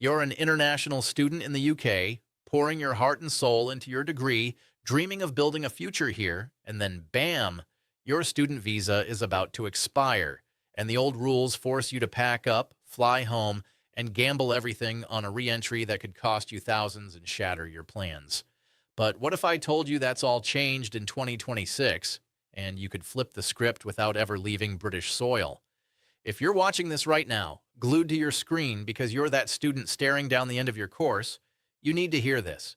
You're an international student in the UK, pouring your heart and soul into your degree, dreaming of building a future here, and then bam, your student visa is about to expire, and the old rules force you to pack up, fly home, and gamble everything on a re-entry that could cost you thousands and shatter your plans. But what if I told you that's all changed in 2026, and you could flip the script without ever leaving British soil? If you're watching this right now, glued to your screen because you're that student staring down the end of your course, you need to hear this.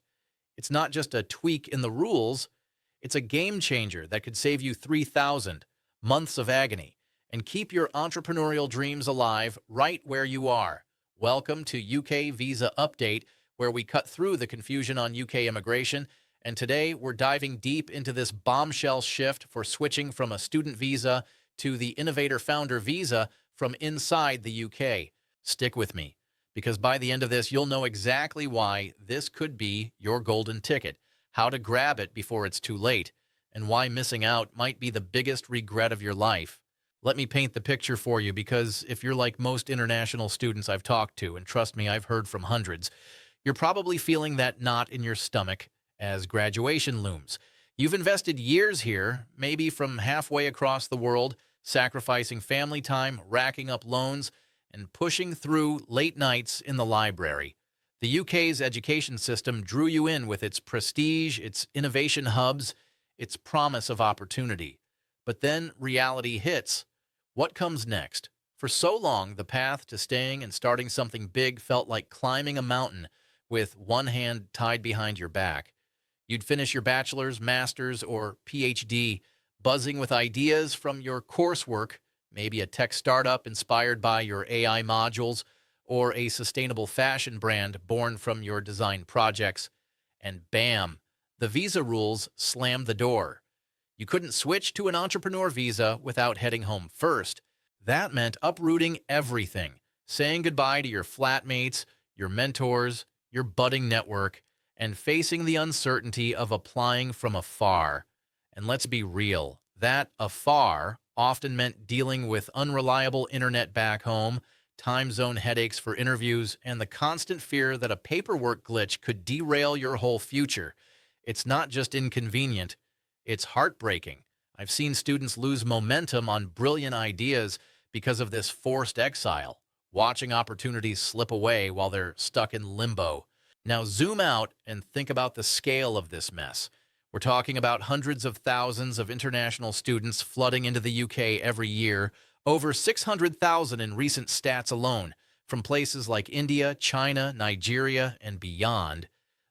It's not just a tweak in the rules, it's a game changer that could save you 3,000 months of agony and keep your entrepreneurial dreams alive right where you are. Welcome to UK Visa Update, where we cut through the confusion on UK immigration. And today we're diving deep into this bombshell shift for switching from a student visa to the Innovator Founder visa from inside the UK. Stick with me, because by the end of this, you'll know exactly why this could be your golden ticket, how to grab it before it's too late, and why missing out might be the biggest regret of your life. Let me paint the picture for you, because if you're like most international students I've talked to, and trust me, I've heard from hundreds, you're probably feeling that knot in your stomach as graduation looms. You've invested years here, maybe from halfway across the world, sacrificing family time, racking up loans, and pushing through late nights in the library. The UK's education system drew you in with its prestige, its innovation hubs, its promise of opportunity. But then reality hits. What comes next? For so long, the path to staying and starting something big felt like climbing a mountain with one hand tied behind your back. You'd finish your bachelor's, master's, or PhD, buzzing with ideas from your coursework, maybe a tech startup inspired by your AI modules, or a sustainable fashion brand born from your design projects, and bam, the visa rules slammed the door. You couldn't switch to an entrepreneur visa without heading home first. That meant uprooting everything, saying goodbye to your flatmates, your mentors, your budding network, and facing the uncertainty of applying from afar. And let's be real, that afar often meant dealing with unreliable internet back home, time zone headaches for interviews, and the constant fear that a paperwork glitch could derail your whole future. It's not just inconvenient, it's heartbreaking. I've seen students lose momentum on brilliant ideas because of this forced exile, watching opportunities slip away while they're stuck in limbo. Now zoom out and think about the scale of this mess. We're talking about hundreds of thousands of international students flooding into the UK every year, over 600,000 in recent stats alone, from places like India, China, Nigeria, and beyond.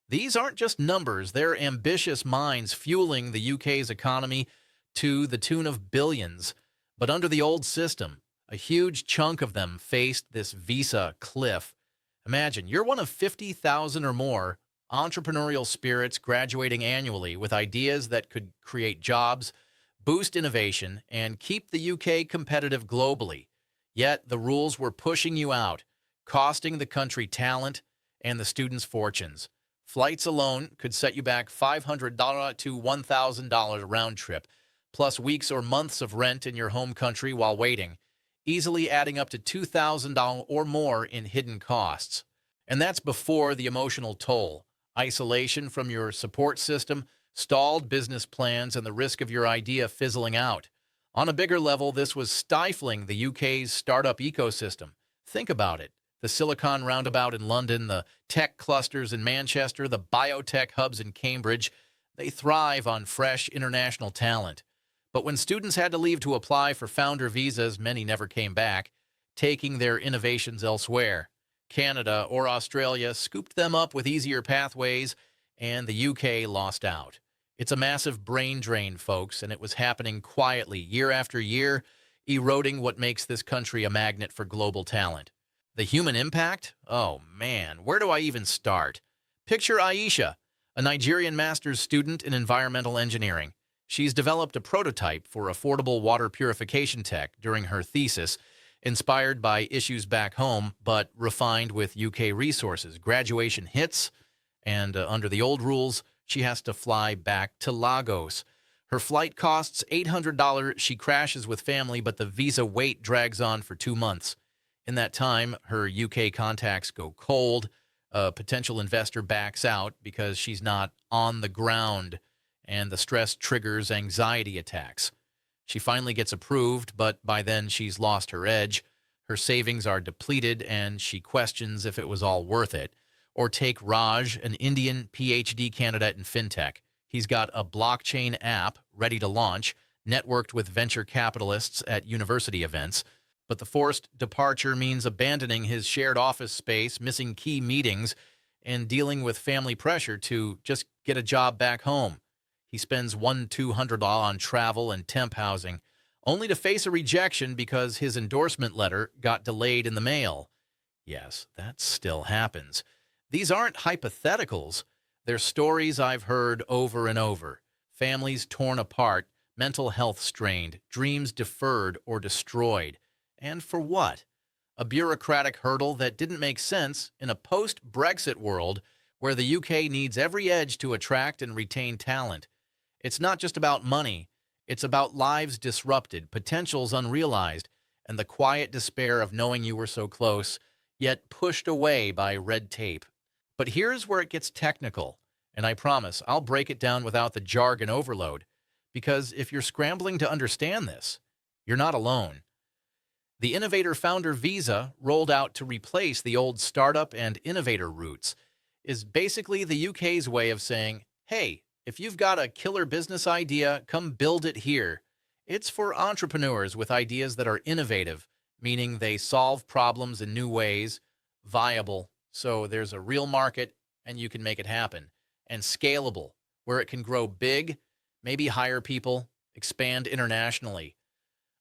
These aren't just numbers, they're ambitious minds fueling the UK's economy to the tune of billions. But under the old system, a huge chunk of them faced this visa cliff. Imagine, you're one of 50,000 or more entrepreneurial spirits graduating annually with ideas that could create jobs, boost innovation, and keep the UK competitive globally. Yet the rules were pushing you out, costing the country talent and the students' fortunes. Flights alone could set you back $500 to $1,000 round trip, plus weeks or months of rent in your home country while waiting, easily adding up to $2,000 or more in hidden costs. And that's before the emotional toll, isolation from your support system, stalled business plans, and the risk of your idea fizzling out. On a bigger level, this was stifling the UK's startup ecosystem. Think about it. The Silicon Roundabout in London, the tech clusters in Manchester, the biotech hubs in Cambridge, they thrive on fresh international talent. But when students had to leave to apply for founder visas, many never came back, taking their innovations elsewhere. Canada or Australia scooped them up with easier pathways, and the UK lost out. It's a massive brain drain, folks, and it was happening quietly year after year, eroding what makes this country a magnet for global talent. The human impact? Oh man, where do I even start? Picture Aisha, a Nigerian master's student in environmental engineering. She's developed a prototype for affordable water purification tech during her thesis, inspired by issues back home, but refined with UK resources. Graduation hits, and under the old rules, she has to fly back to Lagos. Her flight costs $800. She crashes with family, but the visa wait drags on for 2 months. In that time, her UK contacts go cold. A potential investor backs out because she's not on the ground, and the stress triggers anxiety attacks. She finally gets approved, but by then she's lost her edge. Her savings are depleted, and she questions if it was all worth it. Or take Raj, an Indian PhD candidate in fintech. He's got a blockchain app ready to launch, networked with venture capitalists at university events. But the forced departure means abandoning his shared office space, missing key meetings, and dealing with family pressure to just get a job back home. He spends $1,200 on travel and temp housing, only to face a rejection because his endorsement letter got delayed in the mail. Yes, that still happens. These aren't hypotheticals. They're stories I've heard over and over. Families torn apart, mental health strained, dreams deferred or destroyed. And for what? A bureaucratic hurdle that didn't make sense in a post-Brexit world where the UK needs every edge to attract and retain talent. It's not just about money. It's about lives disrupted, potentials unrealized, and the quiet despair of knowing you were so close, yet pushed away by red tape. But here's where it gets technical, and I promise I'll break it down without the jargon overload, because if you're scrambling to understand this, you're not alone. The Innovator Founder visa, rolled out to replace the old startup and innovator routes, is basically the UK's way of saying, hey, if you've got a killer business idea, come build it here. It's for entrepreneurs with ideas that are innovative, meaning they solve problems in new ways, viable, so there's a real market and you can make it happen, and scalable, where it can grow big, maybe hire people, expand internationally.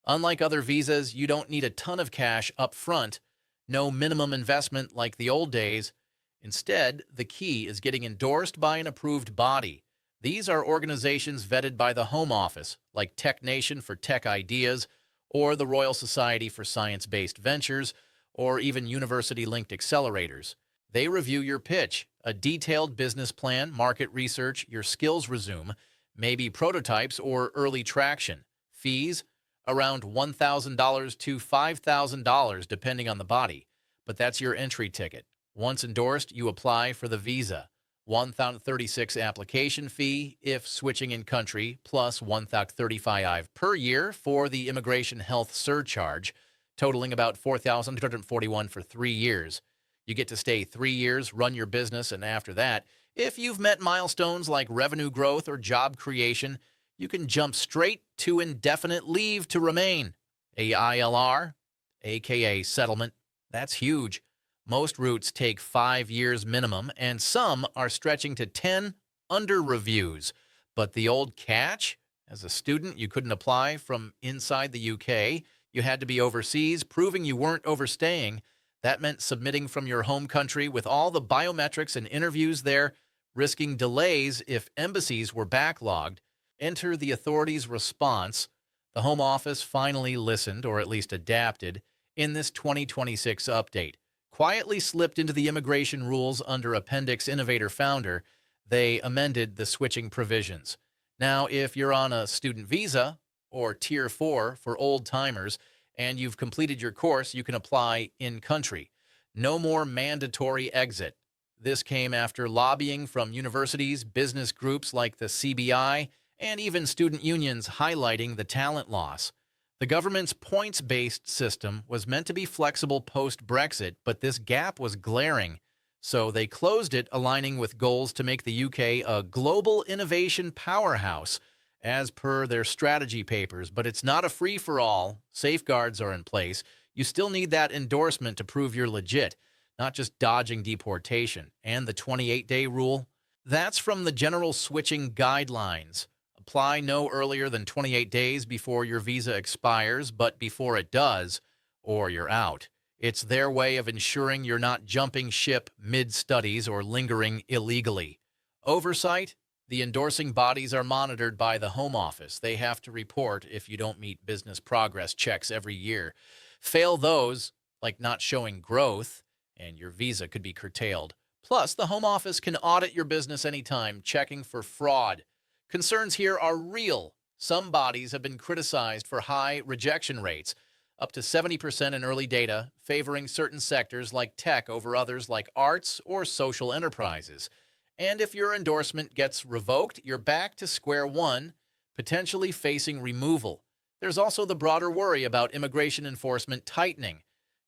Unlike other visas, you don't need a ton of cash up front, no minimum investment like the old days. Instead, the key is getting endorsed by an approved body. These are organizations vetted by the Home Office, like Tech Nation for tech ideas, or the Royal Society for Science-Based Ventures, or even university-linked accelerators. They review your pitch, a detailed business plan, market research, your skills resume, maybe prototypes or early traction. Fees? Around $1,000 to $5,000 depending on the body, but that's your entry ticket. Once endorsed, you apply for the visa. $1,036 application fee if switching in country, plus $1,035 per year for the immigration health surcharge, totaling about $4,241 for 3 years. You get to stay 3 years, run your business, and after that, if you've met milestones like revenue growth or job creation, you can jump straight to indefinite leave to remain, AILR, aka settlement. That's huge. Most routes take 5 years minimum, and some are stretching to 10 under reviews. But the old catch? As a student, you couldn't apply from inside the UK. You had to be overseas, proving you weren't overstaying. That meant submitting from your home country with all the biometrics and interviews there, risking delays if embassies were backlogged. Enter the authorities' response. The Home Office finally listened, or at least adapted, in this 2026 update. Quietly slipped into the immigration rules under Appendix Innovator Founder, they amended the switching provisions. Now, if you're on a student visa, or Tier 4 for old-timers, and you've completed your course, you can apply in-country. No more mandatory exit. This came after lobbying from universities, business groups like the CBI, and even student unions highlighting the talent loss. The government's points-based system was meant to be flexible post-Brexit, but this gap was glaring. So they closed it, aligning with goals to make the UK a global innovation powerhouse, as per their strategy papers. But it's not a free-for-all. Safeguards are in place. You still need that endorsement to prove you're legit, not just dodging deportation. And the 28-day rule? That's from the General Switching Guidelines. Apply no earlier than 28 days before your visa expires, but before it does, or you're out. It's their way of ensuring you're not jumping ship mid-studies or lingering illegally. Oversight? The endorsing bodies are monitored by the Home Office. They have to report if you don't meet business progress checks every year. Fail those, like not showing growth, and your visa could be curtailed. Plus, the Home Office can audit your business anytime, checking for fraud. Concerns here are real. Some bodies have been criticized for high rejection rates. up to 70% in early data, favoring certain sectors like tech over others like arts or social enterprises. And if your endorsement gets revoked, you're back to square one, potentially facing removal. There's also the broader worry about immigration enforcement tightening.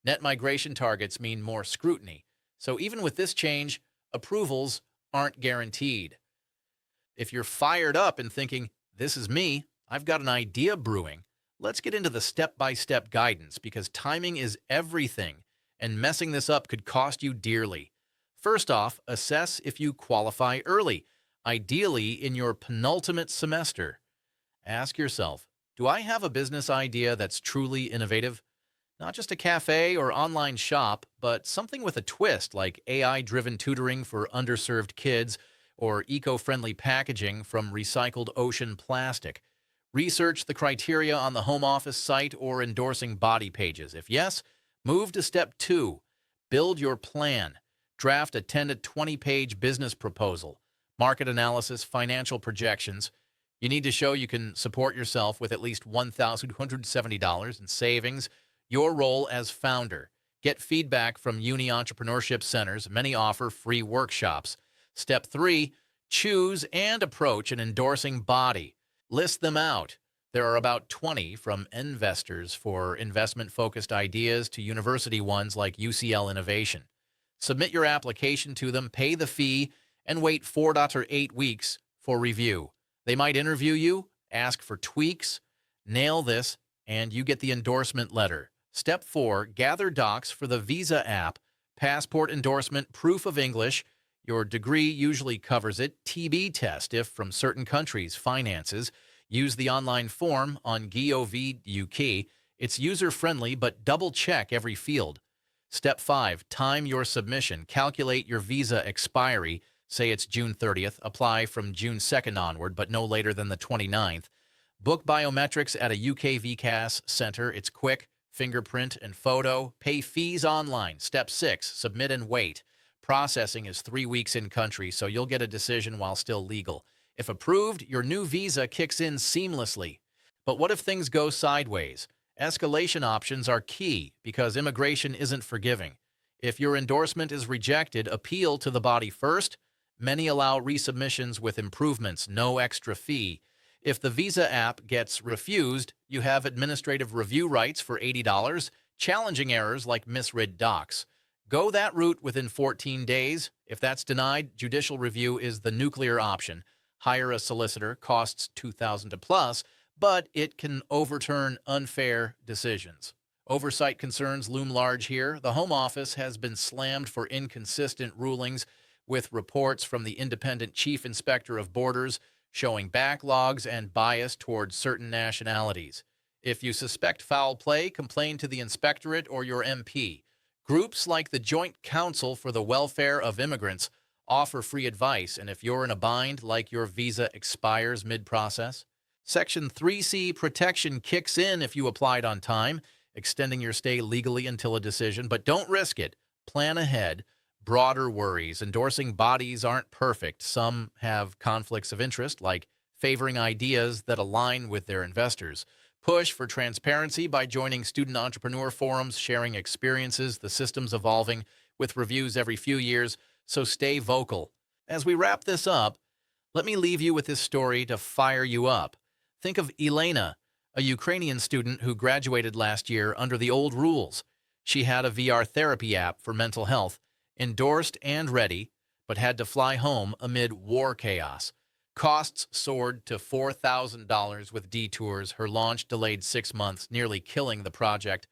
Net migration targets mean more scrutiny. So even with this change, approvals aren't guaranteed. If you're fired up and thinking, this is me, I've got an idea brewing, let's get into the step-by-step guidance because timing is everything, and messing this up could cost you dearly. First off, assess if you qualify early, ideally in your penultimate semester. Ask yourself, do I have a business idea that's truly innovative? Not just a cafe or online shop, but something with a twist like AI-driven tutoring for underserved kids or eco-friendly packaging from recycled ocean plastic. Research the criteria on the home office site or endorsing body pages. If yes, move to step 2. Build your plan. Draft a 10 to 20-page business proposal, market analysis, financial projections. You need to show you can support yourself with at least $1,270 in savings, your role as founder. Get feedback from uni entrepreneurship centers. Many offer free workshops. Step 3, choose and approach an endorsing body. List them out. There are about 20, from investors for investment-focused ideas to university ones like UCL Innovation. Submit your application to them, pay the fee, and wait 4 to 8 weeks for review. They might interview you, ask for tweaks, nail this, and you get the endorsement letter. Step 4, gather docs for the Visa app, passport endorsement, proof of English. Your degree usually covers it. TB test if from certain countries, finances. Use the online form on Gov UK. It's user-friendly, but double-check every field. Step 5, time your submission. Calculate your visa expiry. Say it's June 30th. Apply from June 2nd onward, but no later than the 29th. Book biometrics at a UK VCAS center. It's quick, fingerprint and photo. Pay fees online. Step 6, submit and wait. Processing is 3 weeks in country, so you'll get a decision while still legal. If approved, your new visa kicks in seamlessly. But what if things go sideways? Escalation options are key because immigration isn't forgiving. If your endorsement is rejected, appeal to the body first. Many allow resubmissions with improvements, no extra fee. If the visa app gets refused, you have administrative review rights for $80, challenging errors like misread docs. Go that route within 14 days. If that's denied, judicial review is the nuclear option. Hire a solicitor, costs $2,000 plus, but it can overturn unfair decisions. Oversight concerns loom large here. The Home Office has been slammed for inconsistent rulings, with reports from the independent Chief Inspector of Borders showing backlogs and bias towards certain nationalities. If you suspect foul play, complain to the inspectorate or your MP. Groups like the Joint Council for the Welfare of Immigrants offer free advice, and if you're in a bind, like your visa expires mid-process, Section 3C protection kicks in if you applied on time, extending your stay legally until a decision, but don't risk it. Plan ahead. Broader worries. Endorsing bodies aren't perfect. Some have conflicts of interest, like favoring ideas that align with their investors. Push for transparency by joining student entrepreneur forums, sharing experiences. The system's evolving with reviews every few years, so stay vocal. As we wrap this up, let me leave you with this story to fire you up. Think of Elena, a Ukrainian student who graduated last year under the old rules. She had a VR therapy app for mental health, endorsed and ready, but had to fly home amid war chaos. Costs soared to $4,000 with detours. Her launch delayed 6 months, nearly killing the project.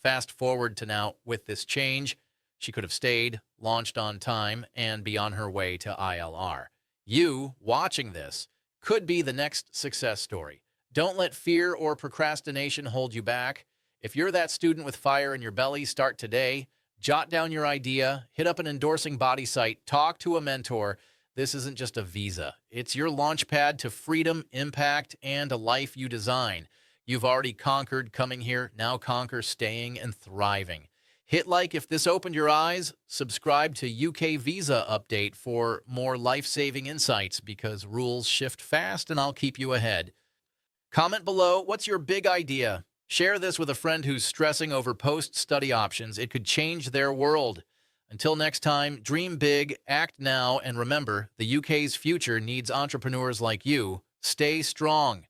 Fast forward to now, with this change, she could have stayed, launched on time, and be on her way to ILR. You, watching this, could be the next success story. Don't let fear or procrastination hold you back. If you're that student with fire in your belly, start today. Jot down your idea, hit up an endorsing body site, talk to a mentor. This isn't just a visa. It's your launch pad to freedom, impact, and a life you design. You've already conquered coming here. Now conquer staying and thriving. Hit like if this opened your eyes. Subscribe to UK Visa Update for more life-saving insights because rules shift fast and I'll keep you ahead. Comment below, what's your big idea? Share this with a friend who's stressing over post-study options. It could change their world. Until next time, dream big, act now, and remember, the UK's future needs entrepreneurs like you. Stay strong.